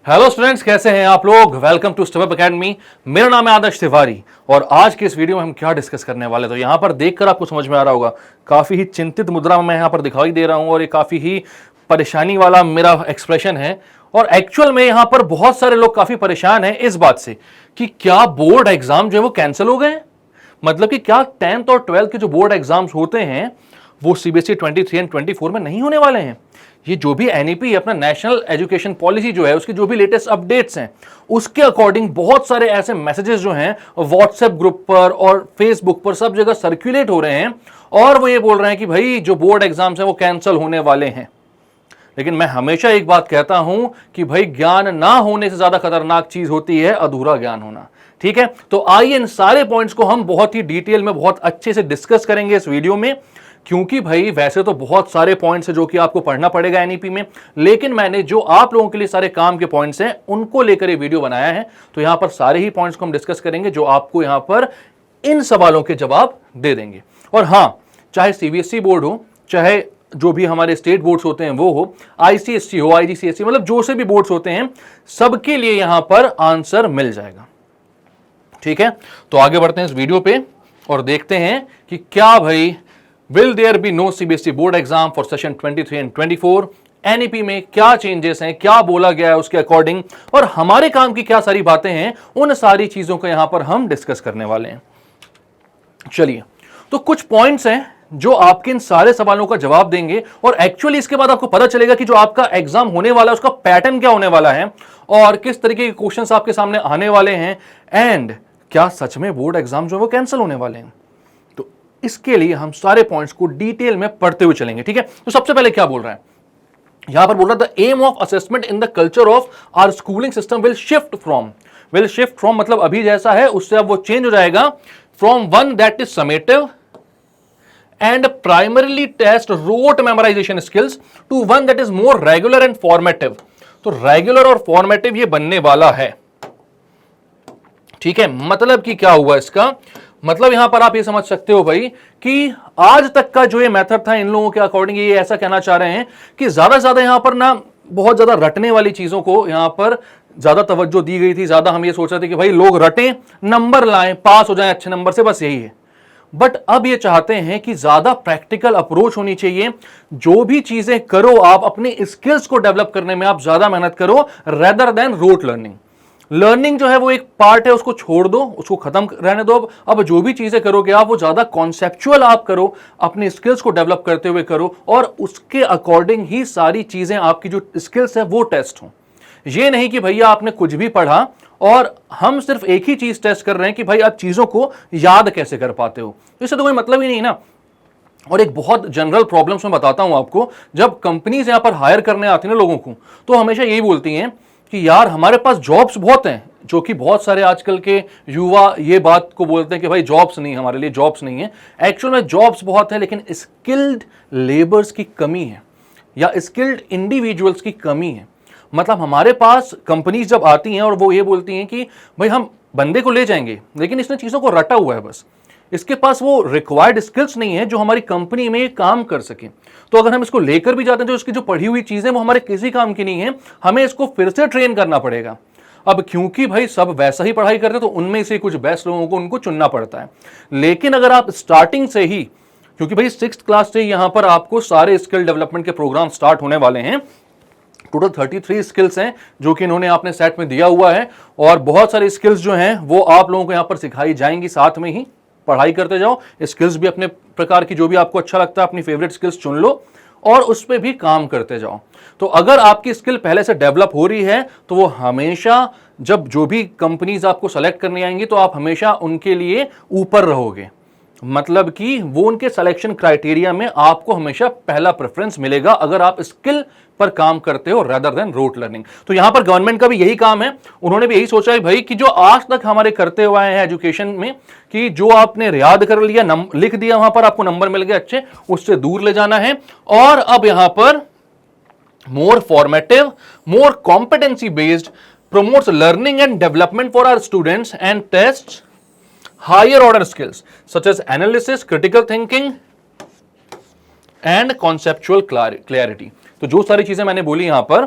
Hello students, कैसे हैं आप लोग। Welcome to step up academy. मेरा नाम है आदर्श तिवारी और आज के इस वीडियो में हम क्या डिस्कस करने वाले, तो यहां पर देखकर आपको समझ में आ रहा होगा काफी ही चिंतित मुद्रा में मैं यहां पर दिखाई दे रहा हूं और ये काफी ही परेशानी वाला मेरा एक्सप्रेशन है। और एक्चुअल में यहां पर बहुत सारे लोग काफी परेशान हैं इस बात से कि क्या बोर्ड एग्जाम जो है वो कैंसिल हो गए। मतलब कि क्या 10th और 12th के जो बोर्ड एग्जाम्स होते हैं वो सीबीएसई 23 एंड 24 में नहीं होने वाले हैं। ये जो भी एनईपी अपना नेशनल एजुकेशन पॉलिसी जो है उसकी जो भी लेटेस्ट अपडेट्स हैं उसके अकॉर्डिंग बहुत सारे ऐसे मैसेजेस जो हैं व्हाट्सएप ग्रुप पर और फेसबुक पर सब जगह सर्कुलेट हो रहे हैं और वो ये बोल रहे हैं कि भाई जो बोर्ड एग्जाम्स हैं वो कैंसिल होने वाले हैं। लेकिन मैं हमेशा एक बात कहता हूं कि भाई ज्ञान ना होने से ज्यादा खतरनाक चीज होती है अधूरा ज्ञान होना। ठीक है, तो आइए इन सारे पॉइंट्स को हम बहुत ही डिटेल में बहुत अच्छे से डिस्कस करेंगे इस वीडियो में, क्योंकि भाई वैसे तो बहुत सारे पॉइंट्स हैं जो कि आपको पढ़ना पड़ेगा एनईपी में, लेकिन मैंने जो आप लोगों के लिए सारे काम के पॉइंट्स हैं उनको लेकर ये वीडियो बनाया है। तो यहां पर सारे ही पॉइंट्स को हम डिस्कस करेंगे जो आपको यहां पर इन सवालों के जवाब दे देंगे। और हां, चाहे सीबीएसई बोर्ड हो, चाहे जो भी हमारे स्टेट बोर्ड्स होते हैं वो हो, आईसीएसई हो, आईजीसीएसई, मतलब जो से भी बोर्ड्स होते हैं सबके लिए यहां पर आंसर मिल जाएगा। ठीक है, तो आगे बढ़ते हैं इस वीडियो पे और देखते हैं कि क्या भाई will there be no CBSE board exam for session 23 and 24। NEP में क्या चेंजेस हैं, क्या बोला गया है उसके अकॉर्डिंग, और हमारे काम की क्या सारी बातें हैं, उन सारी चीजों को यहां पर हम डिस्कस करने वाले हैं। चलिए, तो कुछ पॉइंट्स हैं जो आपके इन सारे सवालों का जवाब देंगे और एक्चुअली इसके बाद आपको पता चलेगा कि जो आपका एग्जाम होने वाला है उसका पैटर्न क्या होने वाला है और किस तरीके के क्वेश्चंस आपके सामने आने वाले हैं, एंड क्या सच में बोर्ड एग्जाम जो है वो कैंसिल होने वाले हैं। तो इसके लिए हम सारे पॉइंट्स को डिटेल में पढ़ते हुए चलेंगे। ठीक है, तो सबसे पहले क्या बोल रहा है यहां पर, बोल रहा है the aim of assessment in the culture of our schooling system will shift from मतलब अभी जैसा है उससे अब वो चेंज हो जाएगा, from one that is summative and primarily test rote memorization skills to one that is more regular and formative। तो रेगुलर और फॉर्मेटिव ये बनने वाला है। ठीक है, मतलब कि क्या हुआ इसका मतलब, यहां पर आप ये समझ सकते हो भाई कि आज तक का जो ये मेथड था इन लोगों के अकॉर्डिंग ये ऐसा कहना चाह रहे हैं कि ज्यादा से ज्यादा यहां पर ना बहुत ज्यादा रटने वाली चीजों को यहां पर ज्यादा तवज्जो दी गई थी। ज्यादा हम ये सोच रहे थे कि भाई लोग रटें, नंबर लाएं, पास हो जाएं अच्छे नंबर से, बस यही है। बट अब ये चाहते हैं कि ज्यादा प्रैक्टिकल अप्रोच होनी चाहिए। जो भी चीजें करो आप अपने स्किल्स को डेवलप करने में आप ज्यादा मेहनत करो रेदर देन रोट लर्निंग जो है वो एक पार्ट है, उसको छोड़ दो, उसको खत्म रहने दो। अब जो भी चीजें करोगे आप वो ज्यादा कॉन्सेप्चुअल आप करो, अपने स्किल्स को डेवलप करते हुए करो और उसके अकॉर्डिंग ही सारी चीजें आपकी जो स्किल्स है वो टेस्ट हो। ये नहीं कि भैया आपने कुछ भी पढ़ा और हम सिर्फ एक ही चीज टेस्ट कर रहे हैं कि भाई आप चीजों को याद कैसे कर पाते हो, इससे तो कोई मतलब ही नहीं ना। और एक बहुत जनरल प्रॉब्लम्स मैं बताता हूं आपको, जब कंपनीज यहां पर हायर करने आती हैं लोगों को तो हमेशा यही बोलती हैं कि यार हमारे पास जॉब्स बहुत हैं, जो कि बहुत सारे आजकल के युवा ये बात को बोलते हैं कि भाई जॉब्स नहीं, हमारे लिए जॉब्स नहीं है। एक्चुअल में जॉब्स बहुत है लेकिन स्किल्ड लेबर्स की कमी है या स्किल्ड इंडिविजुअल्स की कमी है। मतलब हमारे पास कंपनीज जब आती हैं और वो ये बोलती हैं कि भाई हम बंदे को ले जाएंगे लेकिन इसने चीजों को रटा हुआ है, बस इसके पास वो रिक्वायर्ड स्किल्स नहीं है जो हमारी कंपनी में काम कर सके। तो अगर हम इसको लेकर भी जाते हैं तो इसकी जो पढ़ी हुई चीजें वो हमारे किसी काम की नहीं है, हमें इसको फिर से ट्रेन करना पड़ेगा। अब क्योंकि भाई सब वैसा ही पढ़ाई करते हैं तो उनमें से कुछ बेस्ट लोगों को उनको चुनना पड़ता है। लेकिन अगर आप स्टार्टिंग से ही, क्योंकि भाई 6th क्लास से यहां पर आपको सारे स्किल डेवलपमेंट के प्रोग्राम स्टार्ट होने वाले हैं। टोटल 33 स्किल्स हैं जो कि इन्होंने आपने सेट में दिया हुआ है और बहुत सारी स्किल्स जो हैं वो आप लोगों को यहां पर सिखाई जाएंगी। साथ में ही पढ़ाई करते जाओ, स्किल्स भी अपने प्रकार की जो भी आपको अच्छा लगता है अपनी फेवरेट स्किल्स चुन लो और उस पर भी काम करते जाओ। तो अगर आपकी स्किल पहले से डेवलप हो रही है तो वो हमेशा जब जो भी कंपनीज आपको सेलेक्ट करने आएंगी तो आप हमेशा उनके लिए ऊपर रहोगे। मतलब कि वो उनके सिलेक्शन क्राइटेरिया में आपको हमेशा पहला प्रेफरेंस मिलेगा अगर आप स्किल पर काम करते हो रेदर देन रोट लर्निंग। तो यहां पर गवर्नमेंट का भी यही काम है, उन्होंने भी यही सोचा है भाई कि जो आज तक हमारे करते हुए आए हैं एजुकेशन में कि जो आपने याद कर लिया, लिख दिया, वहां पर आपको नंबर मिल गए अच्छे, उससे दूर ले जाना है। और अब यहां पर more formative, more competency based, promotes learning and development for our students and tests higher order skills such as analysis, critical thinking and conceptual clarity। तो जो सारी चीजें मैंने बोली यहां पर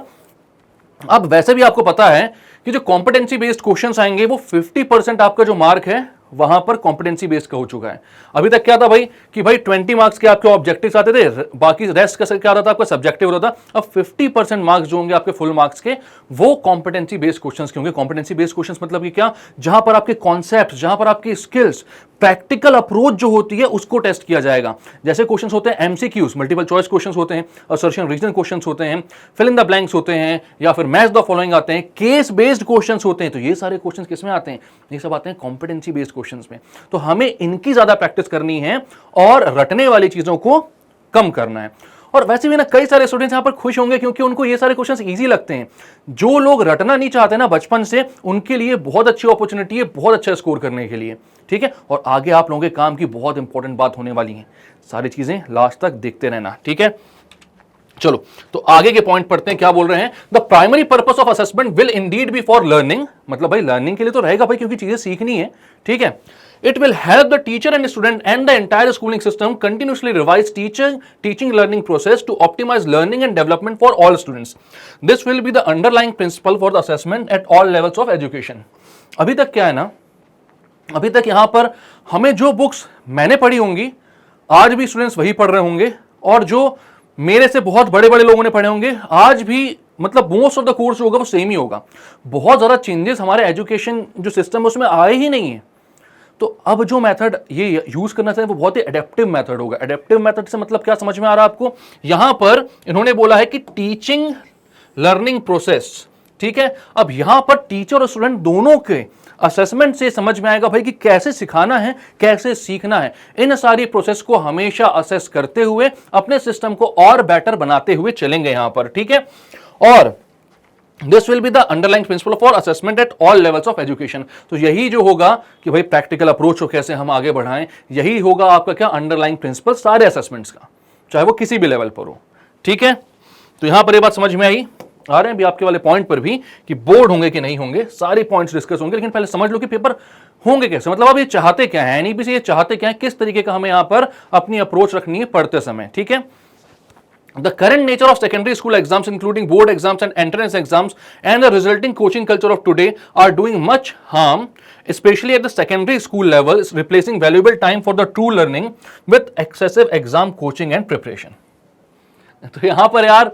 अब वैसे भी आपको पता है कि जो कॉम्पिटेंसी बेस्ड क्वेश्चंस आएंगे वो 50% आपका जो मार्क है वहां पर कॉम्पिटेंसी बेस्ड का हो चुका है। अभी तक क्या था भाई कि भाई 20 मार्क्स के आपके ऑब्जेक्टिव्स आते थे, बाकी रेस्ट का क्या होता था आपका सब्जेक्टिव होता था। अब 50% मार्क्स जो होंगे आपके फुल मार्क्स के वो कॉम्पिटेंसी बेस्ड क्वेश्चंस के होंगे। कॉम्पिटेंसी बेस्ड क्वेश्चंस मतलब कि क्या, जहां पर आपके कॉन्सेप्ट, जहां पर आपकी स्किल्स, प्रैक्टिकल अप्रोच जो होती है उसको टेस्ट किया जाएगा। जैसे क्वेश्चंस होते हैं एमसीक्यूज, मल्टीपल चॉइस क्वेश्चंस होते हैं, असर्शन रीजन क्वेश्चंस होते हैं, फिल इन द ब्लैंक्स होते हैं, या फिर मैच द फॉलोइंग आते हैं, केस बेस्ड क्वेश्चंस होते हैं। तो ये सारे क्वेश्चंस किस में आते हैं? ये सब आते हैं कॉम्पिटेंसी बेस्ड क्वेश्चंस में। तो हमें इनकी ज्यादा प्रैक्टिस करनी है और रटने वाली चीजों को कम करना है। और वैसे भी ना कई सारे स्टूडेंट्स यहां पर खुश होंगे क्योंकि उनको ये सारे क्वेश्चंस इजी लगते हैं। जो लोग रटना नहीं चाहते ना बचपन से, उनके लिए बहुत अच्छी अपॉर्चुनिटी है बहुत अच्छा स्कोर करने के लिए, ठीक है। और आगे आप लोगों के काम की बहुत इंपॉर्टेंट बात होने वाली है, सारी चीजें लास्ट तक देखते रहना, ठीक है। चलो तो आगे के पॉइंट पढ़ते हैं, क्या बोल रहे हैं। The primary purpose of assessment will indeed be for learning, मतलब भाई लर्निंग के लिए तो रहेगा भाई, क्योंकि चीजें सीखनी है, ठीक है। It will help the teacher and student and the entire schooling system continuously revise teaching learning process to optimize learning and development for all students. This will be the underlying principle for the assessment at all levels of education. अभी तक क्या है ना, अभी तक यहां पर हमें जो बुक्स मैंने पढ़ी होंगी आज भी स्टूडेंट्स वही पढ़ रहे होंगे, और जो मेरे से बहुत बड़े बड़े लोगों ने पढ़े होंगे आज भी, मतलब मोस्ट ऑफ द कोर्स होगा वो सेम ही होगा। बहुत ज्यादा चेंजेस हमारे एजुकेशन जो सिस्टम है उसमें आए ही नहीं है। तो अब जो मेथड ये यूज करना चाहिए वो बहुत ही एडेप्टिव मेथड होगा। एडेप्टिव मेथड से मतलब क्या समझ में आ रहा है आपको? यहां पर इन्होंने बोला है कि टीचिंग लर्निंग प्रोसेस, ठीक है। अब यहां पर टीचर और स्टूडेंट दोनों के असेसमेंट से समझ में आएगा भाई कि कैसे सिखाना है, कैसे सीखना है। इन सारी प्रोसेस को हमेशा असेस करते हुए अपने सिस्टम को और बेटर बनाते हुए चलेंगे यहां पर, ठीक है। और This will be the underlying principle for assessment at all levels of education. तो यही जो होगा कि भाई प्रैक्टिकल अप्रोच को कैसे हम आगे बढ़ाएं, यही होगा आपका क्या अंडरलाइंग प्रिंसिपल सारे असेसमेंट्स का, चाहे वो किसी भी लेवल पर हो, ठीक है। तो यहां पर ये बात समझ में आई, आ रहे हैं भी आपके वाले पॉइंट पर भी कि बोर्ड होंगे कि नहीं होंगे, सारे पॉइंट्स डिस्कस होंगे, लेकिन पहले समझ लो कि पेपर होंगे कैसे, मतलब आप ये चाहते क्या है, एनईपी से ये चाहते क्या है, किस तरीके का हमें यहां पर अपनी अप्रोच रखनी है पढ़ते समय, ठीक है। The current nature of secondary school exams, including board exams and entrance exams, and the resulting coaching culture of today are doing much harm, especially at the secondary school level, is replacing valuable time for the true learning with excessive exam coaching and preparation. तो यहां पर यार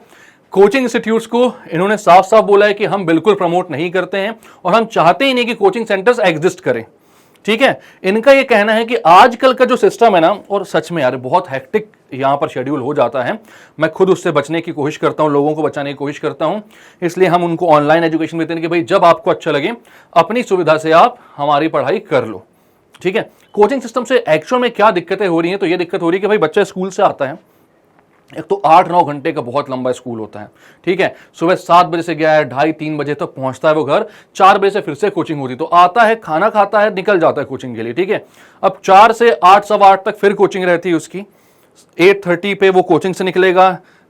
coaching institutes को इन्होंने साफ साफ बोला है कि हम बिल्कुल प्रमोट नहीं करते हैं और हम चाहते ही नहीं कि कोचिंग सेंटर्स एग्जिस्ट करें, ठीक है। इनका यह कहना है कि आजकल का जो सिस्टम है ना, और सच में यार बहुत हेक्टिक यहां पर शेड्यूल हो जाता है, मैं खुद उससे बचने की कोशिश करता हूं, लोगों को बचाने की कोशिश करता हूं, इसलिए हम उनको ऑनलाइन एजुकेशन देते हैं कि भाई जब आपको अच्छा लगे अपनी सुविधा से आप हमारी पढ़ाई कर लो, ठीक है। कोचिंग सिस्टम से एक्चुअल में क्या दिक्कतें हो रही हैं, तो ये दिक्कत हो रही है कि भाई बच्चा स्कूल से आता है, एक तो 8-9 घंटे का बहुत लंबा स्कूल होता है, ठीक है। सुबह 7 बजे से गया है, 2:30-3 बजे तक पहुंचता है वो घर, 4 बजे से फिर से कोचिंग होती, तो आता है, खाना खाता है, निकल जाता है कोचिंग के लिए, ठीक है। अब 4 से 8, सवा 8 तक फिर कोचिंग रहती है उसकी, 8:30 पे वो कोचिंग से निकलेगा,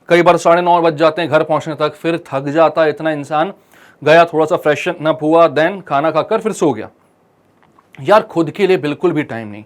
कई बार 9:30 बज जाते हैं घर पहुंचने तक, फिर थक जाता है इतना इंसान, गया थोड़ा सा फ्रेशन अप हुआ, देन खाना खाकर फिर सो गया। यार खुद के लिए बिल्कुल भी टाइम नहीं,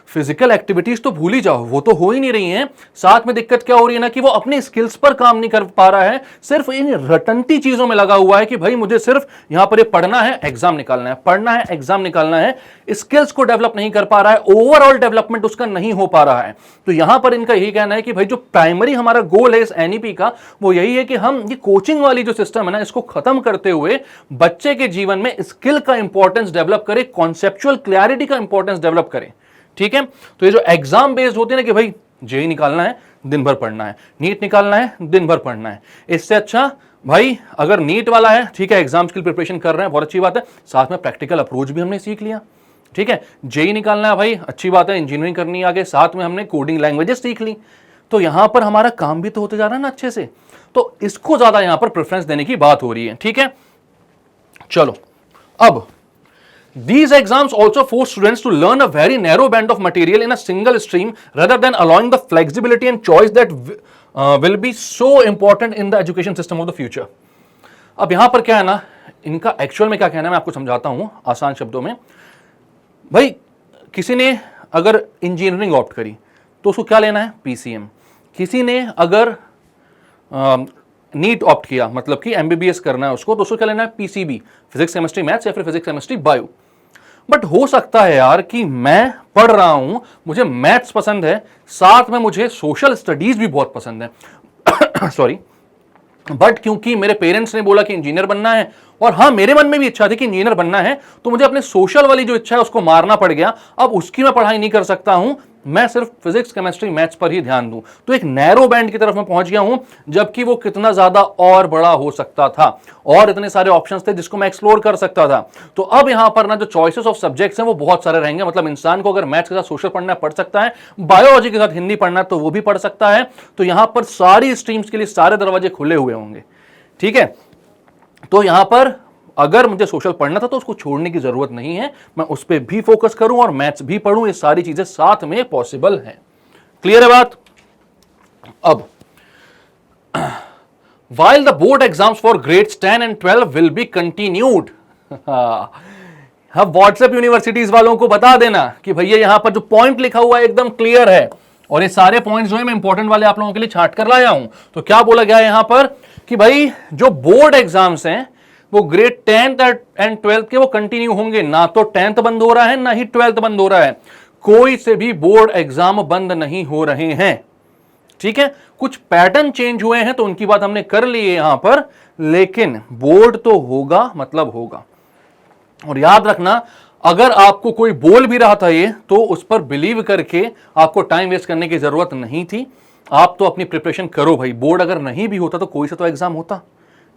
फिजिकल एक्टिविटीज तो भूल ही जाओ, वो तो हो ही नहीं रही हैं। साथ में दिक्कत क्या हो रही है ना कि वो अपने स्किल्स पर काम नहीं कर पा रहा है, सिर्फ इन रटंती चीजों में लगा हुआ है कि भाई मुझे सिर्फ यहां पर ये पढ़ना है, एग्जाम निकालना है, पढ़ना है, एग्जाम निकालना है। स्किल्स को डेवलप नहीं कर पा रहा है, ओवरऑल डेवलपमेंट उसका नहीं हो पा रहा है। तो यहां पर इनका यही कहना है कि भाई जो प्राइमरी हमारा गोल है इस एनईपी का, वो यही है कि हम ये कोचिंग वाली जो सिस्टम है ना, इसको खत्म करते हुए बच्चे के जीवन में स्किल का इंपॉर्टेंस डेवलप करें, कॉन्सेप्चुअल क्लैरिटी का इंपॉर्टेंस डेवलप करें, ठीक है। तो ये जो एग्जाम बेस्ड होते हैं ना कि भाई जेई निकालना है, दिन भर पढ़ना है, नीट निकालना है, दिन भर पढ़ना है, इससे अच्छा भाई अगर नीट वाला है, ठीक है, एग्जाम्स की प्रिपरेशन कर रहे हैं, बहुत अच्छी बात है, साथ में प्रैक्टिकल अप्रोच भी हमने सीख लिया, ठीक है। जेई निकालना है भाई, अच्छी बात है, इंजीनियरिंग करनी है आगे, साथ में हमने कोडिंग लैंग्वेजेस सीख ली, तो यहां पर हमारा काम भी तो होते जा रहा है ना अच्छे से। तो इसको ज्यादा यहां पर प्रेफरेंस देने की बात हो रही है, ठीक है। चलो अब these exams also force students to learn a very narrow band of material in a single stream rather than allowing the flexibility and choice that will be so important in the education system of the future. अब यहां पर क्या है ना, इनका actual में क्या कहना है मैं आपको समझाता हूं आसान शब्दों में। भाई किसी ने अगर इंजीनियरिंग ऑप्ट करी तो उसको क्या लेना है, पीसीएम। किसी ने अगर नीट ऑप्ट किया, मतलब कि एमबीबीएस करना है उसको, तो उसको क्या लेना है, पीसीबी, फिजिक्स केमिस्ट्री मैथ्स या फिर फिजिक्स केमिस्ट्री बायो। बट हो सकता है यार कि मैं पढ़ रहा हूं, मुझे मैथ्स पसंद है, साथ में मुझे सोशल स्टडीज भी बहुत पसंद है सॉरी, बट क्योंकि मेरे पेरेंट्स ने बोला कि इंजीनियर बनना है, और हाँ मेरे मन में भी इच्छा थी कि इंजीनियर बनना है, तो मुझे अपने सोशल वाली जो इच्छा है उसको मारना पड़ गया। अब उसकी मैं पढ़ाई नहीं कर सकता हूं, मैं सिर्फ फिजिक्स केमिस्ट्री मैथ्स पर ही ध्यान दूं, तो एक नैरो बैंड की तरफ मैं पहुंच गया हूं, जबकि वो कितना ज्यादा और बड़ा हो सकता था, और इतने सारे ऑप्शंस थे जिसको मैं एक्सप्लोर कर सकता था। तो अब यहां पर ना जो चॉइसेस ऑफ सब्जेक्ट्स हैं वो बहुत सारे रहेंगे, मतलब इंसान को अगर मैथ्स के साथ सोशल पढ़ना पढ़ सकता है, बायोलॉजी के साथ हिंदी पढ़ना तो वो भी पढ़ सकता है। तो यहां पर सारी स्ट्रीम्स के लिए सारे दरवाजे खुले हुए होंगे, ठीक है। तो यहां पर अगर मुझे सोशल पढ़ना था तो उसको छोड़ने की जरूरत नहीं है, मैं उस पर भी फोकस करूं और मैथ्स भी पढ़ूं, ये सारी चीजें साथ में पॉसिबल है। क्लियर है बात? अब while the board exams for grades 10 and 12 will be continued अब व्हाट्सएप यूनिवर्सिटीज वालों को बता देना कि भैया यहां पर जो पॉइंट लिखा हुआ है एकदम क्लियर है, और ये सारे पॉइंट्स जो है मैं इंपॉर्टेंट वाले आप लोगों के लिए छांट कर लाया हूं। तो क्या बोला गया है यहां पर कि भाई जो बोर्ड एग्जाम्स हैं वो ग्रेड 10th एंड 12th के वो कंटिन्यू होंगे, ना तो 10th बंद हो रहा है ना ही 12th बंद हो रहा है, कोई से भी बोर्ड एग्जाम बंद नहीं हो रहे हैं, ठीक है। कुछ पैटर्न चेंज हुए हैं तो उनकी बात हमने कर ली है यहां पर, लेकिन बोर्ड तो होगा, मतलब होगा। और याद रखना, अगर आपको कोई बोल भी रहा था ये, तो उस पर बिलीव करके आपको टाइम वेस्ट करने की जरूरत नहीं थी। आप तो अपनी प्रिपरेशन करो भाई, बोर्ड अगर नहीं भी होता तो कोई से तो एग्जाम होता,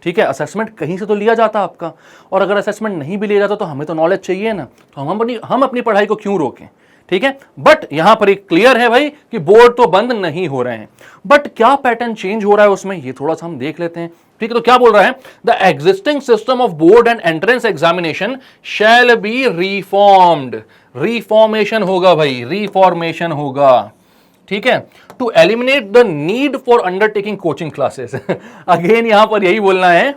ठीक है, असेसमेंट कहीं से तो लिया जाता आपका, और अगर असेसमेंट नहीं भी लिया जाता तो हमें तो नॉलेज चाहिए ना, तो हम अपनी पढ़ाई को क्यों रोकें, ठीक है। बट यहां पर एक क्लियर है भाई कि बोर्ड तो बंद नहीं हो रहे हैं, बट क्या पैटर्न चेंज हो रहा है उसमें, ये थोड़ा सा हम देख लेते हैं, ठीक है। तो क्या बोल रहा है, the existing system of board and entrance examination shall be reformed, reformation होगा भाई, रिफॉर्मेशन होगा, ठीक है, to eliminate the need for undertaking coaching classes again यहां पर यही बोलना है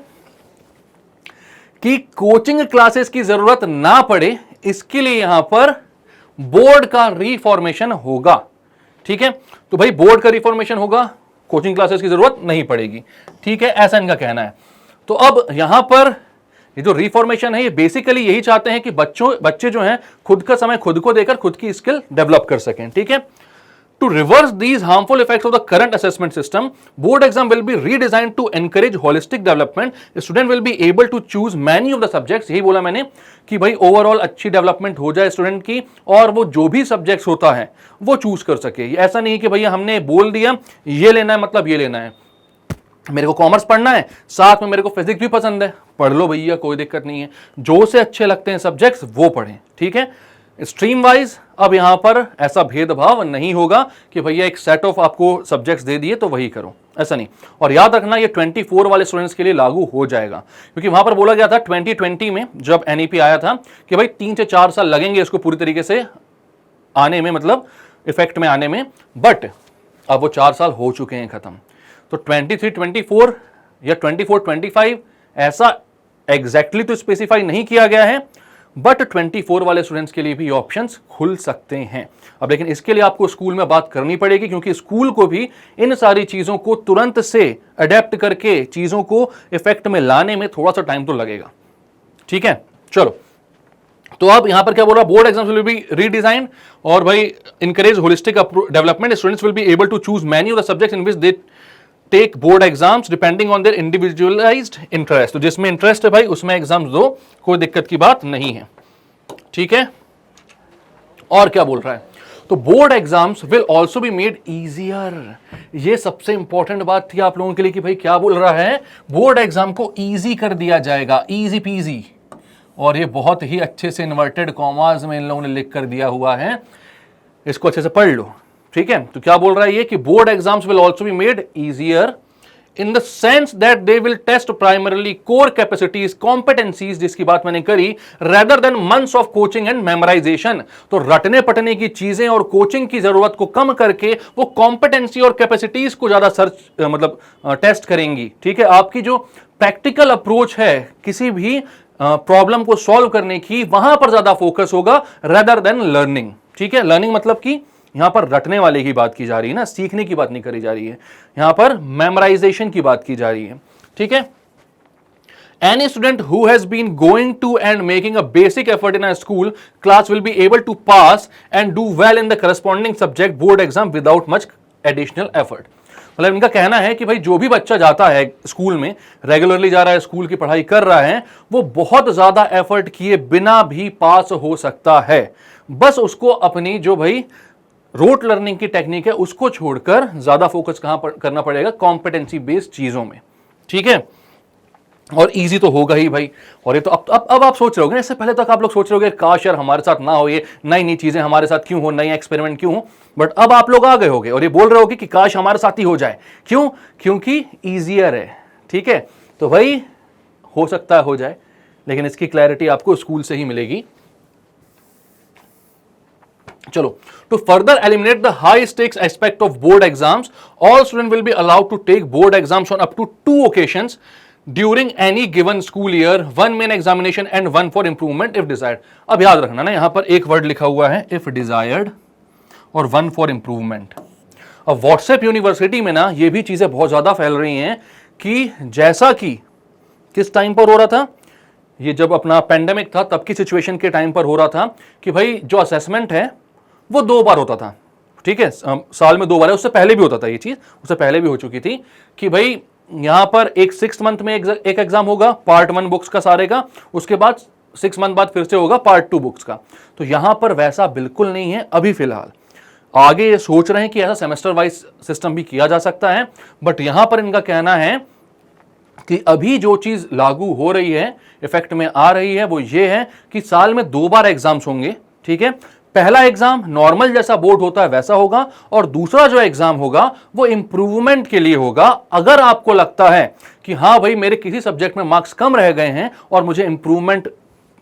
कि कोचिंग क्लासेस की जरूरत ना पड़े, इसके लिए यहां पर बोर्ड का रिफॉर्मेशन होगा, ठीक है। तो भाई बोर्ड का रिफॉर्मेशन होगा, कोचिंग क्लासेस की जरूरत नहीं पड़ेगी, ठीक है, ऐसा इनका कहना है। तो अब यहां पर ये जो रिफॉर्मेशन है ये बेसिकली यही चाहते हैं कि बच्चे जो हैं खुद का समय खुद को देकर खुद की स्किल डेवलप कर सकें, ठीक है। To reverse these harmful effects of the current assessment system, board exam will be redesigned to encourage holistic development. The student will be able to choose many of the subjects. यही बोला मैंने कि भाई overall अच्छी development हो जाए student की, और वो जो भी सब्जेक्ट्स होता है वो चूज कर सके। ऐसा नहीं कि भैया हमने बोल दिया ये लेना है मतलब ये लेना है, मेरे को कॉमर्स पढ़ना है, साथ में मेरे को फिजिक्स भी पसंद है, पढ़ लो भैया, कोई दिक्कत नहीं है, जो से अच्छे लगते हैं सब्जेक्ट्स वो पढ़ें, ठीक है। स्ट्रीम वाइज अब यहां पर ऐसा भेदभाव नहीं होगा कि भैया एक सेट ऑफ आपको सब्जेक्ट्स दे दिए तो वही करो, ऐसा नहीं। और याद रखना ये 24 वाले स्टूडेंट्स के लिए लागू हो जाएगा, क्योंकि वहां पर बोला गया था 2020 में जब एनईपी आया था कि भाई 3 से 4 साल लगेंगे इसको पूरी तरीके से आने में, मतलब इफेक्ट में आने में, बट अब वो 4 साल हो चुके हैं खत्म। तो 23-24 या 24-25 ऐसा एग्जैक्टली तो स्पेसिफाई नहीं किया गया है, बट 24 वाले स्टूडेंट्स के लिए भी ऑप्शंस खुल सकते हैं। अब लेकिन इसके लिए आपको स्कूल में बात करनी पड़ेगी, क्योंकि स्कूल को भी इन सारी चीजों को तुरंत से अडेप्ट करके चीजों को इफेक्ट में लाने में थोड़ा सा टाइम तो लगेगा, ठीक है। चलो, तो अब यहां पर क्या बोल रहा है, board exams will be redesign और भाई encourage holistic development, students will be able to choose many of the subjects in which they take board exams depending on their individualised interest. तो जिसमें इंटरेस्ट है भाई उसमें एग्जाम्स दो, कोई दिक्कत की बात नहीं है, ठीक है। और क्या बोल रहा है, तो board exams will also be made easier. ये सबसे इंपॉर्टेंट बात थी आप लोगों के लिए कि भाई क्या बोल रहा है, बोर्ड एग्जाम को इजी कर दिया जाएगा, इजी पीजी। और ये बहुत ही अच्छे से इन्वर्टेड कॉमास में इन लोगों ने लिख कर दिया हुआ है, इसको अच्छे से पढ़ लो, ठीक है। तो क्या बोल रहा है ये कि board exams will also be made easier in the sense that they will test primarily core capacities, competencies, जिसकी बात मैंने करी, rather than months of coaching and memorization। तो रटने पटने की चीजें और कोचिंग की जरूरत को कम करके वो कॉम्पिटेंसी और कैपेसिटीज को ज्यादा मतलब टेस्ट करेंगी, ठीक है। आपकी जो प्रैक्टिकल अप्रोच है किसी भी प्रॉब्लम को सॉल्व करने की, वहां पर ज्यादा फोकस होगा rather than लर्निंग, ठीक है। लर्निंग मतलब कि यहां पर रटने वाले की बात की जा रही है ना, सीखने की बात नहीं करी जा रही है, यहां पर मेमोराइजेशन की बात की जा रही है। ठीक है, any student who has been going to and making a basic effort in a school class will be able to pass and do well in the corresponding subject board exam without much additional effort। मतलब इनका कहना है कि भाई जो भी बच्चा जाता है स्कूल में, रेगुलरली जा रहा है, स्कूल की पढ़ाई कर रहा है, वो बहुत ज्यादा एफर्ट किए बिना भी पास हो सकता है। बस उसको अपनी जो भाई रोट लर्निंग की टेक्निक है उसको छोड़कर ज्यादा फोकस कहां पर करना पड़ेगा, कॉम्पिटेंसी बेस्ड चीजों में। ठीक है, और इजी तो होगा ही भाई। और ये तो अब आप सोच रहे होगे, इससे पहले तक आप लोग सोच रहे होगे काश यार हमारे साथ ना हो, ये नई नई चीजें हमारे साथ क्यों हो, नई एक्सपेरिमेंट क्यों हो, बट अब आप लोग आ गए होगे और ये बोल रहे होगे कि काश हमारे साथ ही हो जाए। क्यों? क्योंकि ईजियर है। ठीक है, तो भाई हो सकता है हो जाए, लेकिन इसकी क्लैरिटी आपको स्कूल से ही मिलेगी। चलो, to further eliminate the high stakes aspect of board exams, all students will be allowed to take board exams on up to 2 occasions during any given school year, 1 main examination and 1 for improvement if desired। अब याद रखना ना, यहां पर एक word लिखा हुआ है if desired और 1 for improvement। अब व्हाट्सएप यूनिवर्सिटी में ना ये भी चीजें बहुत ज्यादा फैल रही हैं कि जैसा कि किस टाइम पर हो रहा था, ये जब अपना पेंडेमिक था तब की सिचुएशन के टाइम पर हो रहा था कि भाई जो असेसमेंट है वो 2 बार होता था। ठीक है, साल में 2 बार है, उससे पहले भी होता था ये चीज, उससे पहले भी हो चुकी थी कि भाई यहां पर एक 6 मंथ में एक एग्जाम होगा पार्ट 1 बुक्स का सारे का, उसके बाद 6 मंथ बाद फिर से होगा पार्ट 2 बुक्स का। तो यहां पर वैसा बिल्कुल नहीं है अभी फिलहाल। आगे ये सोच रहे हैं कि ऐसा सेमेस्टर वाइज सिस्टम भी किया जा सकता है, बट यहां पर इनका कहना है कि अभी जो चीज लागू हो रही है, इफेक्ट में आ रही है, वो ये है कि साल में 2 बार एग्जाम्स होंगे। ठीक है, पहला एग्जाम नॉर्मल जैसा बोर्ड होता है वैसा होगा, और दूसरा जो एग्जाम होगा वो इंप्रूवमेंट के लिए होगा। अगर आपको लगता है कि हाँ भाई मेरे किसी सब्जेक्ट में मार्क्स कम रह गए हैं और मुझे इंप्रूवमेंट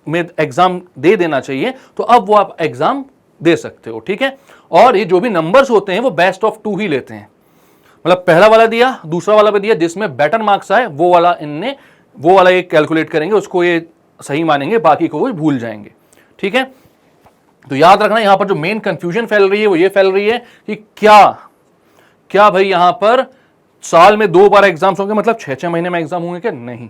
में एग्जाम दे देना चाहिए, तो अब वो आप एग्जाम दे सकते हो। ठीक है, और ये जो भी नंबर्स होते हैं वो बेस्ट ऑफ 2 ही लेते हैं, मतलब पहला वाला दिया, दूसरा वाला भी दिया, जिसमें बेटर मार्क्स आए वो वाला ये कैलकुलेट करेंगे, उसको ये सही मानेंगे, बाकी को वो भूल जाएंगे। ठीक है, तो याद रखना यहां पर जो मेन कंफ्यूजन फैल रही है वो ये फैल रही है कि क्या भाई यहां पर साल में 2 बार एग्जाम्स होंगे, मतलब 6-6 महीने में एग्जाम होंगे क्या? नहीं,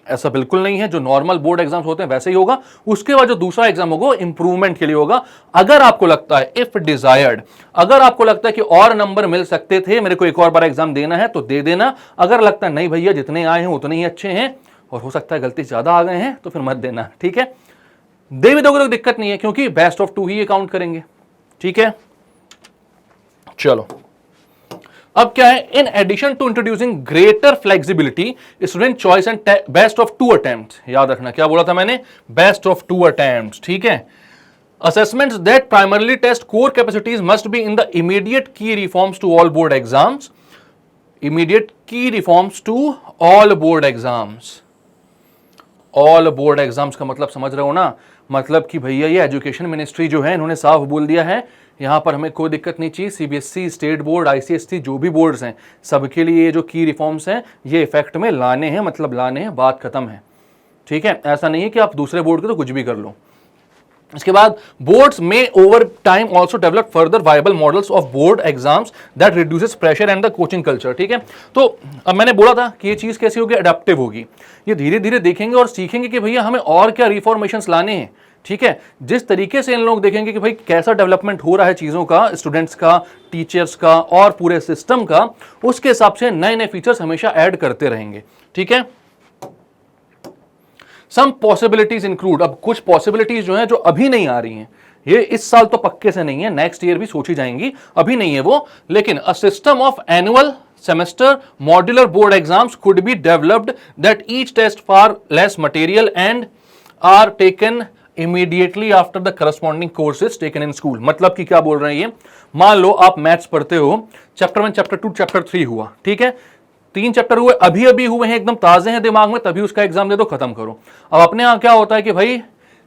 ऐसा बिल्कुल नहीं है। जो नॉर्मल बोर्ड एग्जाम्स होते हैं वैसे ही होगा। उसके बाद जो दूसरा एग्जाम होगा वो इंप्रूवमेंट के लिए होगा। अगर आपको लगता है इफ डिजायर्ड, अगर आपको लगता है कि और नंबर मिल सकते थे, मेरे को एक और बार एग्जाम देना है, तो दे देना। अगर लगता है नहीं भैया जितने आए हैं उतने ही अच्छे हैं और हो सकता है गलती ज्यादा आ गए हैं, तो फिर मत देना। ठीक है, दे भी दोगे तो दिक्कत नहीं है, क्योंकि बेस्ट ऑफ 2 ही काउंट करेंगे। ठीक है, चलो अब क्या है, in addition to introducing greater flexibility student choice and best of 2 attempts. याद रखना क्या बोला था मैंने, बेस्ट ऑफ 2 अटेम्प्ट्स। ठीक है, assessments that primarily test core capacities must be in the immediate key reforms to all board exams, immediate key reforms to all board exams। All board exams का मतलब समझ रहे हो ना, मतलब कि भैया ये एजुकेशन मिनिस्ट्री जो है इन्होंने साफ बोल दिया है यहां पर हमें कोई दिक्कत नहीं चाहिए, सीबीएसई, स्टेट बोर्ड, आईसीएसई जो भी बोर्ड्स हैं सबके लिए ये जो की रिफॉर्म्स हैं ये इफेक्ट में लाने हैं, मतलब लाने हैं, बात खत्म है। ठीक है, ऐसा नहीं है कि आप दूसरे बोर्ड के तो कुछ भी कर लो। इसके बाद बोर्ड्स में over time also develop further viable models of board exams that reduces pressure and the coaching culture. ठीक है, तो अब मैंने बोला था कि ये चीज कैसी होगी, अडेप्टिव होगी। ये धीरे धीरे देखेंगे और सीखेंगे कि भैया हमें और क्या रिफॉर्मेशंस लाने हैं। ठीक है, जिस तरीके से इन लोग देखेंगे कि भाई कैसा डेवलपमेंट हो रहा है चीजों का, स्टूडेंट्स का, टीचर्स का और पूरे सिस्टम का, उसके हिसाब से नए नए फीचर्स हमेशा ऐड करते रहेंगे। ठीक है, सम पॉसिबिलिटीज इंक्लूड, अब कुछ पॉसिबिलिटीज जो हैं जो अभी नहीं आ रही हैं, ये इस साल तो पक्के से नहीं है, नेक्स्ट ईयर भी सोची जाएंगी, अभी नहीं है वो, लेकिन a system of annual semester modular board exams could be developed that each test far less material and are taken immediately after the corresponding courses taken in school। मतलब कि क्या बोल रहे हैं ये, मान लो आप मैथ्स पढ़ते हो, चैप्टर 1, चैप्टर 2, चैप्टर 3 हुआ। ठीक है, 3 चैप्टर हुए, अभी हुए हैं, एकदम ताजे हैं दिमाग में, तभी उसका एग्जाम दे दो, खत्म करो। अब अपने यहाँ क्या होता है कि भाई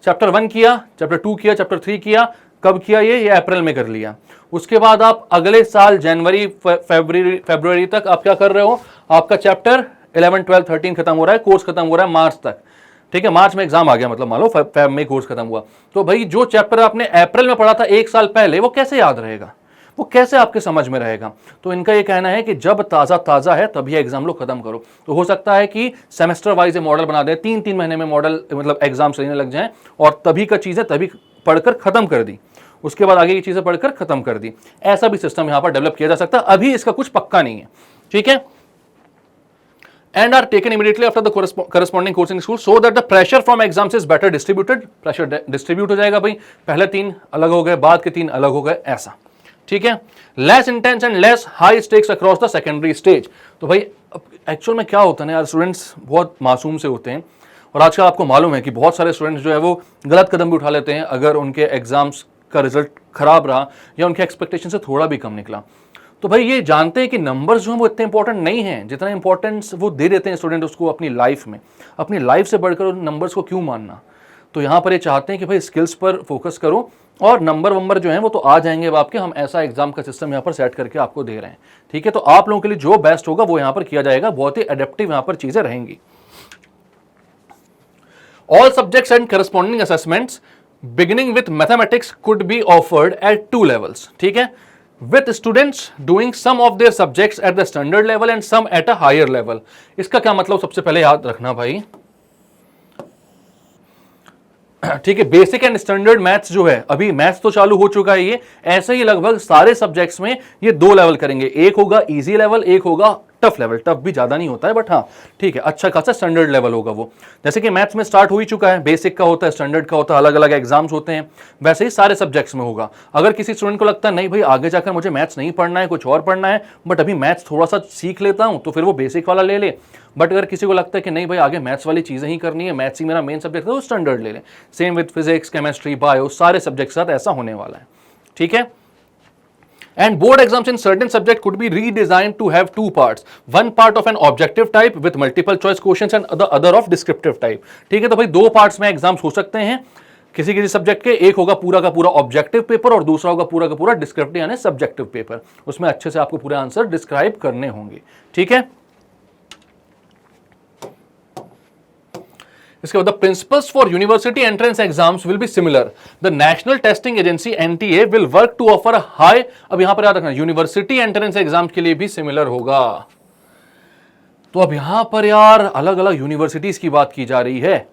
चैप्टर 1 किया, चैप्टर 2 किया, चैप्टर 3 किया, कब किया ये अप्रैल में कर लिया। उसके बाद आप अगले साल जनवरी फरवरी तक आप क्या कर रहे हो, आपका चैप्टर 11, 12, 13 खत्म हो रहा है, कोर्स खत्म हो रहा है मार्च तक। ठीक है, मार्च में एग्जाम आ गया, मतलब मान लो फेब में कोर्स खत्म हुआ, तो भाई जो चैप्टर आपने अप्रैल में पढ़ा था 1 साल पहले, वो कैसे याद रहेगा, वो कैसे आपके समझ में रहेगा। तो इनका ये कहना है कि जब ताज़ा ताज़ा है तभी एग्जाम लो खत्म करो। तो हो सकता है कि सेमेस्टर वाइज मॉडल बना दें, 3-3 महीने में मॉडल मतलब एग्जाम्स लेने लग जाएं, और तभी का चीज़ें तभी पढ़कर खत्म कर दी, उसके बाद आगे की चीज़ें पढ़कर खत्म कर दी। ऐसा भी सिस्टम यहाँ पर डेवलप किया जा सकता है, अभी इसका कुछ पक्का नहीं है, ठीक है। And are taken immediately after the corresponding course in school so that the pressure from exams is better distributed। pressure distribute हो जाएगा भाई, पहले 3 अलग हो गए, बाद के 3 अलग हो गए, ऐसा, ठीक है। less intense and less high stakes across the secondary stage। तो भाई एक्चुअल में क्या होता है ना यार, स्टूडेंट्स बहुत मासूम से होते हैं, और आजकल आपको मालूम है कि बहुत सारे स्टूडेंट्स जो है वो गलत कदम भी उठा लेते हैं अगर उनके एग्जाम्स का रिजल्ट खराब रहा या उनके एक्सपेक्टेशन से थोड़ा भी कम निकला। तो भाई ये जानते हैं कि नंबर्स जो हैं वो इतने इंपॉर्टेंट नहीं हैं जितना इंपॉर्टेंस वो दे देते हैं स्टूडेंट उसको अपनी लाइफ में। अपनी लाइफ से बढ़कर नंबर्स को क्यों मानना। तो यहाँ पर ये चाहते हैं कि भाई स्किल्स पर फोकस करो, और नंबर जो हैं वो तो आ जाएंगे अब आपके, हम ऐसा एग्जाम का सिस्टम यहाँ पर सेट करके आपको दे रहे हैं, ठीक है। तो आप लोगों के लिए जो बेस्ट होगा वो यहाँ पर किया जाएगा, बहुत ही एडेप्टिव यहाँ पर चीजें रहेंगी। All subjects and corresponding assessments beginning with mathematics could be offered eight 2 levels, ठीक है, with students doing some of their subjects at the standard level and some at a higher level। इसका क्या मतलब, सबसे पहले याद रखना भाई, ठीक है, बेसिक एंड स्टैंडर्ड मैथ्स जो है, अभी मैथ्स तो चालू हो चुका है, ये ऐसे ही लगभग सारे सब्जेक्ट्स में ये 2 लेवल करेंगे, एक होगा इजी लेवल, एक होगा टफ लेवल। टफ भी ज्यादा नहीं होता है बट हाँ ठीक है, अच्छा खासा स्टैंडर्ड लेवल होगा वो। जैसे कि मैथ्स में स्टार्ट हो ही चुका है, बेसिक का होता है, स्टैंडर्ड का होता है, अलग अलग एग्जाम्स होते हैं, वैसे ही सारे सब्जेक्ट्स में होगा। अगर किसी स्टूडेंट को लगता है नहीं भाई आगे जाकर मुझे मैथ्स नहीं पढ़ना है, कुछ और पढ़ना है, बट अभी मैथ्स थोड़ा सा सीख लेता हूं, तो फिर वो बेसिक वाला ले ले। बट अगर किसी को लगता है कि नहीं भाई आगे मैथ्स वाली चीजें ही करनी है, मैथ्स ही मेरा मेन सब्जेक्ट है, तो स्टैंडर्ड ले ले। Same with physics, chemistry, bio, सारे सब्जेक्ट के साथ ऐसा होने वाला है, ठीक है। And board exams in certain subject could be redesigned to have 2 parts, one part of an objective type with multiple choice questions and the other of descriptive type, ठीक है। तो भाई 2 पार्ट्स में एग्जाम्स हो सकते हैं किसी किसी सब्जेक्ट के, एक होगा पूरा का पूरा ऑब्जेक्टिव पेपर और दूसरा होगा पूरा का पूरा डिस्क्रिप्टिव यानी सब्जेक्टिव पेपर। उसमें अच्छे से आपको पूरे आंसर डिस्क्राइब करने होंगे, ठीक है। इसके बाद principles for university entrance exams will be similar. The national testing agency NTA will work to offer high, अब यहां पर याद रखना यूनिवर्सिटी एंट्रेंस एग्जाम के लिए भी सिमिलर होगा। तो अब यहां पर यार अलग अलग यूनिवर्सिटीज की बात की जा रही है,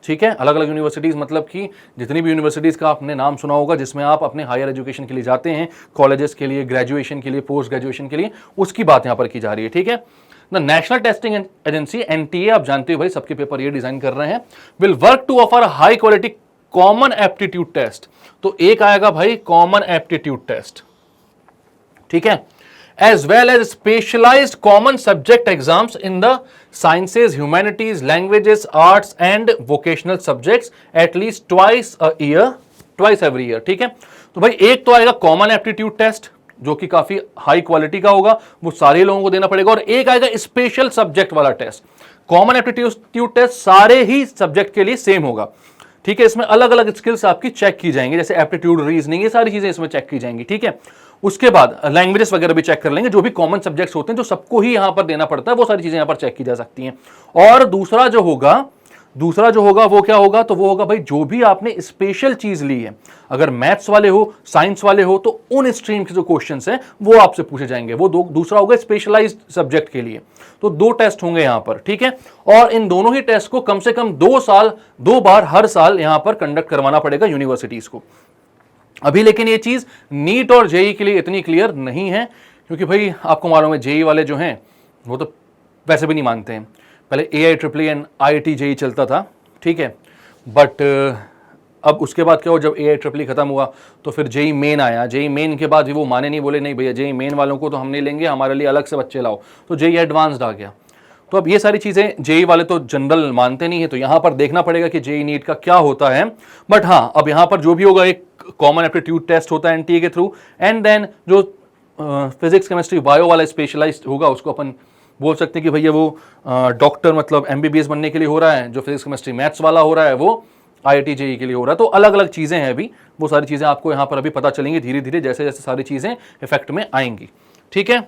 ठीक है। अलग अलग यूनिवर्सिटीज मतलब कि जितनी भी यूनिवर्सिटीज का आपने नाम सुना होगा जिसमें आप अपने हायर एजुकेशन के लिए जाते हैं, कॉलेजेस के लिए, ग्रेजुएशन के लिए, पोस्ट ग्रेजुएशन के लिए, उसकी बात यहां पर की जा रही है, ठीक है। The national testing agency NTA, आप जानते हो भाई सबके पेपर ये डिजाइन कर रहे हैं, will work to offer high quality common aptitude test. तो एक आएगा भाई कॉमन एप्टीट्यूड टेस्ट, ठीक है, as well as specialised common subject exams in the sciences, humanities, languages, arts and vocational subjects at least twice every year, ठीक है। तो भाई एक तो आएगा कॉमन एप्टीट्यूड टेस्ट जो कि काफी हाई क्वालिटी का होगा, वो सारे लोगों को देना पड़ेगा, और एक आएगा स्पेशल सब्जेक्ट वाला टेस्ट। कॉमन एप्टीट्यूड टेस्ट सारे ही सब्जेक्ट के लिए सेम होगा, ठीक है। इसमें अलग अलग स्किल्स आपकी चेक की जाएंगी, जैसे एप्टीट्यूड, रीजनिंग, ये सारी चीजें इसमें चेक की जाएंगी, ठीक है। उसके बाद लैंग्वेजेस वगैरह भी चेक कर लेंगे, जो भी कॉमन सब्जेक्ट्स होते हैं जो सबको ही यहां पर देना पड़ता है, वो सारी चीजें यहां पर चेक की जा सकती हैं। और दूसरा जो होगा वो क्या होगा, तो वो होगा भाई जो भी आपने स्पेशल चीज ली है, अगर मैथ्स वाले हो, साइंस वाले हो, तो उन स्ट्रीम के जो क्वेश्चंस हैं वो आपसे पूछे जाएंगे, वो दूसरा होगा स्पेशलाइज्ड सब्जेक्ट के लिए। तो 2 टेस्ट होंगे यहां पर, ठीक है। और इन दोनों ही टेस्ट को कम से कम 2 बार हर साल यहां पर कंडक्ट करवाना पड़ेगा यूनिवर्सिटीज को। अभी लेकिन ये चीज नीट और जेई के लिए इतनी क्लियर नहीं है, क्योंकि भाई आपको मालूम है जेई वाले जो हैं वो तो वैसे भी नहीं मानते हैं। पहले AIEEE एंड IIT जेई चलता था, ठीक है, बट अब उसके बाद क्या हो, जब AIEEE खत्म हुआ तो फिर जेई मेन आया। जेई मेन के बाद भी वो माने नहीं, बोले नहीं भैया जेई मेन वालों को तो हम नहीं लेंगे, हमारे लिए अलग से बच्चे लाओ, तो जेई एडवांस्ड आ गया। तो अब ये सारी चीजें जेई वाले तो जनरल मानते नहीं है, तो यहां पर देखना पड़ेगा कि जेई नीट का क्या होता है। बट हाँ, अब यहां पर जो भी होगा एक कॉमन एप्टीट्यूड टेस्ट होता है एनटीए के थ्रू, एंड देन जो फिजिक्स, केमिस्ट्री, बायो वाला स्पेशलाइज्ड होगा उसको अपन बोल सकते हैं कि भैया वो डॉक्टर मतलब MBBS बनने के लिए हो रहा है, जो फिजिक्स, केमिस्ट्री, मैथ्स वाला हो रहा है वो IIT जेई के लिए हो रहा है। तो अलग अलग चीजें हैं अभी, वो सारी चीजें आपको यहां पर अभी पता चलेंगी धीरे धीरे, जैसे जैसे सारी चीजें इफेक्ट में आएंगी, ठीक है।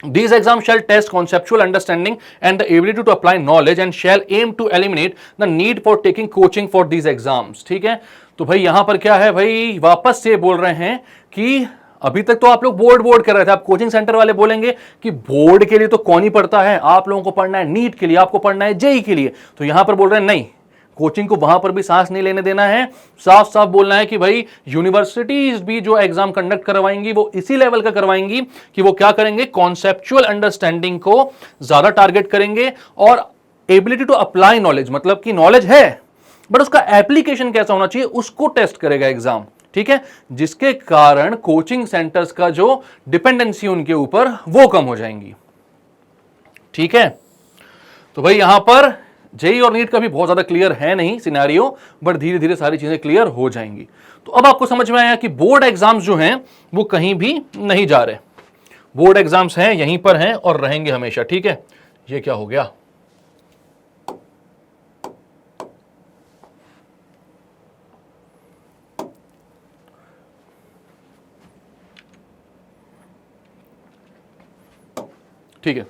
These exams shall test conceptual understanding and the ability to apply knowledge and shall aim to eliminate the need for taking coaching for these exams. ठीक है, तो भाई यहां पर क्या है भाई, वापस से बोल रहे हैं कि अभी तक तो आप लोग बोर्ड कर रहे थे, आप कोचिंग सेंटर वाले बोलेंगे कि बोर्ड के लिए तो कौन ही पढ़ता है, आप लोगों को पढ़ना है नीट के लिए, आपको पढ़ना है जेई के लिए। तो यहां पर बोल रहे हैं नहीं, कोचिंग को वहां पर भी सांस नहीं लेने देना है, साफ साफ बोलना है कि भाई यूनिवर्सिटीज भी जो एग्जाम कंडक्ट करवाएंगी वो इसी लेवल का करवाएंगी कि वो क्या करेंगे, कॉन्सेप्चुअल अंडरस्टैंडिंग को ज्यादा टारगेट करेंगे और एबिलिटी टू अप्लाई नॉलेज, मतलब कि नॉलेज है बट उसका एप्लीकेशन कैसा होना चाहिए उसको टेस्ट करेगा एग्जाम। ठीक है, जिसके कारण कोचिंग सेंटर्स का जो डिपेंडेंसी उनके ऊपर वो कम हो जाएंगी। ठीक है, तो भाई यहां पर जेई और नीट का भी बहुत ज्यादा क्लियर है नहीं सिनेरियो, बट धीरे धीरे सारी चीजें क्लियर हो जाएंगी। तो अब आपको समझ में आया कि बोर्ड एग्जाम्स जो हैं वो कहीं भी नहीं जा रहे, बोर्ड एग्जाम्स हैं यहीं पर हैं और रहेंगे हमेशा। ठीक है, ये क्या हो गया, ठीक है,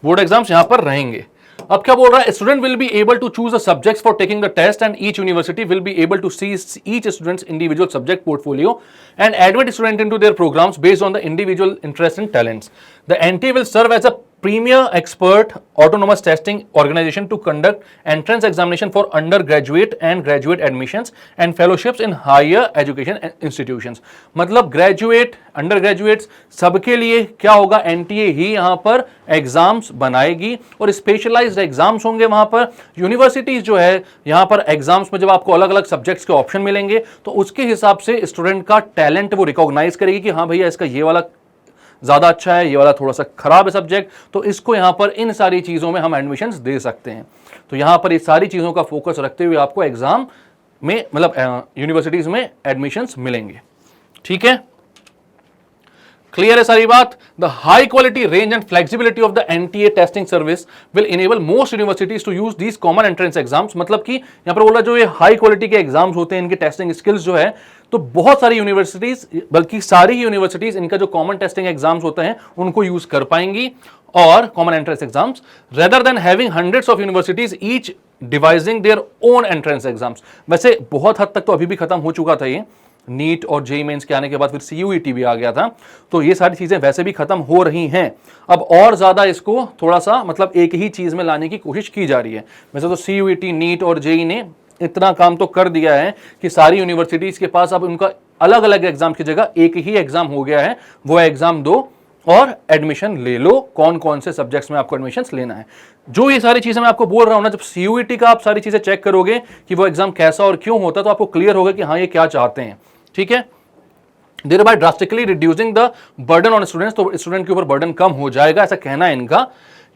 बोर्ड एग्जाम्स यहां पर रहेंगे। अब क्या बोल रहा है, student will be able to choose the subjects for taking the test and each university will be able to see each students individual subject portfolio and admit student into their programmes based on the individual interest and talents. The NTA will serve as a premier expert autonomous testing organization to conduct entrance examination for undergraduate and graduate admissions and fellowships in higher education institutions। मतलब graduate अंडरग्रेजुएट्स सबके लिए क्या होगा, NTA ही यहां पर exams बनाएगी और specialised exams होंगे वहां पर। यूनिवर्सिटीज जो है यहां पर एग्जाम्स में जब आपको अलग अलग सब्जेक्ट्स के ऑप्शन मिलेंगे तो उसके हिसाब से स्टूडेंट का टैलेंट वो रिकॉग्नाइज करेगी कि हाँ भैया इसका ये वाला ज्यादा अच्छा है, ये वाला थोड़ा सा खराब है सब्जेक्ट, तो इसको यहां पर इन सारी चीजों में हम एडमिशंस दे सकते हैं। तो यहां पर इस सारी चीजों का फोकस रखते हुए आपको एग्जाम में मतलब यूनिवर्सिटीज में एडमिशंस मिलेंगे। ठीक है, क्लियर है सारी बात। The high quality range and flexibility of the NTA testing service will enable most universities to use these common entrance exams. मतलब कि यहां पर बोला जो ये हाई क्वालिटी के एग्जाम्स होते हैं, इनके टेस्टिंग स्किल्स जो है, तो बहुत सारी यूनिवर्सिटीज बल्कि सारी यूनिवर्सिटीज इनका जो कॉमन टेस्टिंग एग्जाम्स होते हैं उनको यूज कर पाएंगी और common entrance exams, rather than having hundreds of universities each devising their own entrance exams. वैसे बहुत हद तक तो अभी भी खत्म हो चुका था ये, नीट और जेईई मेंस के आने के बाद फिर सीयूईटी भी आ गया था, तो ये सारी चीजें वैसे भी खत्म हो रही हैं। अब और ज्यादा इसको थोड़ा सा मतलब एक ही चीज में लाने की कोशिश की जा रही है। वैसे तो सीयूईटी, नीट और जेईई ने इतना काम तो कर दिया है कि सारी यूनिवर्सिटीज के पास अब उनका अलग अलग एग्जाम की जगह एक ही एग्जाम हो गया है, वो एग्जाम दो और एडमिशन ले लो, कौन कौन से सब्जेक्ट्स में आपको एडमिशन लेना है। जो ये सारी चीजें मैं आपको बोल रहा हूं ना, जब सीयूईटी का आप सारी चीजें चेक करोगे कि वो एग्जाम कैसा और क्यों होता है, तो आपको क्लियर होगा कि हाँ ये क्या चाहते हैं। ठीक है, thereby drastically reducing the burden on students, तो स्टूडेंट के ऊपर बर्डन कम हो जाएगा, ऐसा कहना है इनका।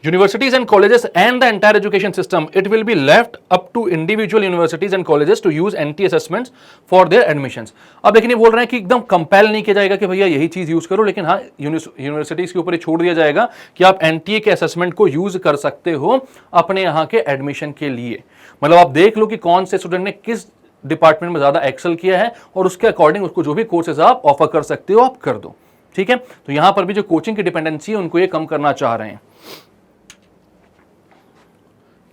Universities and colleges and the entire education system, it will be left up to individual universities and colleges to use NT assessments for their admissions। अब लेकिन ये बोल रहे हैं कि एकदम कंपेल नहीं किया जाएगा कि भैया यही चीज यूज करो, लेकिन हाँ यूनिवर्सिटीज के ऊपर छोड़ दिया जाएगा कि आप एनटीए के असेसमेंट को यूज कर सकते हो अपने यहाँ के एडमिशन के लिए। मतलब आप देख लो कि कौन से स्टूडेंट ने किस डिपार्टमेंट में ज्यादा एक्सेल किया है और उसके अकॉर्डिंग उसको जो भी कोर्सेज आप ऑफर कर सकते हो आप कर दो। ठीक है, तो यहां पर भी जो कोचिंग की डिपेंडेंसी है उनको ये कम करना चाह रहे हैं।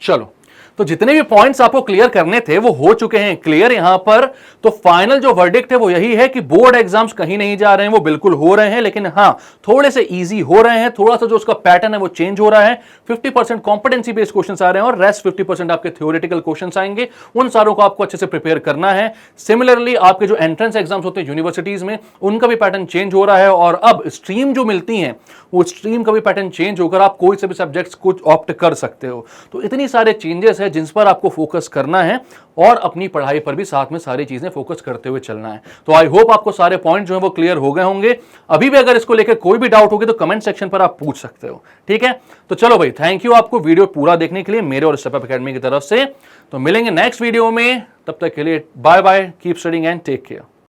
चलो, तो जितने भी पॉइंट्स आपको क्लियर करने थे वो हो चुके हैं क्लियर यहां पर। तो फाइनल जो वर्डिक्ट है वो यही है कि बोर्ड एग्जाम्स कहीं नहीं जा रहे हैं, वो बिल्कुल हो रहे हैं, लेकिन हाँ थोड़े से इजी हो रहे हैं, थोड़ा सा जो उसका पैटर्न है वो चेंज हो रहा है। 50% कॉम्पिटेंसी बेस्ड क्वेश्चंस आ रहे हैं और रेस्ट 50% आपके थ्योरेटिकल क्वेश्चंस आएंगे, उन सारों को आपको अच्छे से प्रिपेयर करना है। सिमिलरली आपके जो एंट्रेंस एग्जाम्स होते हैं यूनिवर्सिटीज में, उनका भी पैटर्न चेंज हो रहा है और अब स्ट्रीम जो मिलती है वो स्ट्रीम का भी पैटर्न चेंज होकर आप कोई से भी सब्जेक्ट्स को ऑप्ट कर सकते हो। तो इतनी सारे चेंजेस है जिन पर आपको फोकस करना है और अपनी पढ़ाई पर भी साथ में सारी चीजें फोकस करते हुए चलना है। तो आई होप आपको सारे पॉइंट जो है वो क्लियर हो गए होंगे। अभी भी अगर इसको लेकर कोई भी डाउट होगी तो कमेंट सेक्शन पर आप पूछ सकते हो। ठीक है, तो चलो भाई, थैंक यू आपको वीडियो पूरा देखने के लिए मेरे और स्टेप अप एकेडमी की तरफ से। तो मिलेंगे नेक्स्ट वीडियो में, तब तक के लिए bye bye, keep studying and take care.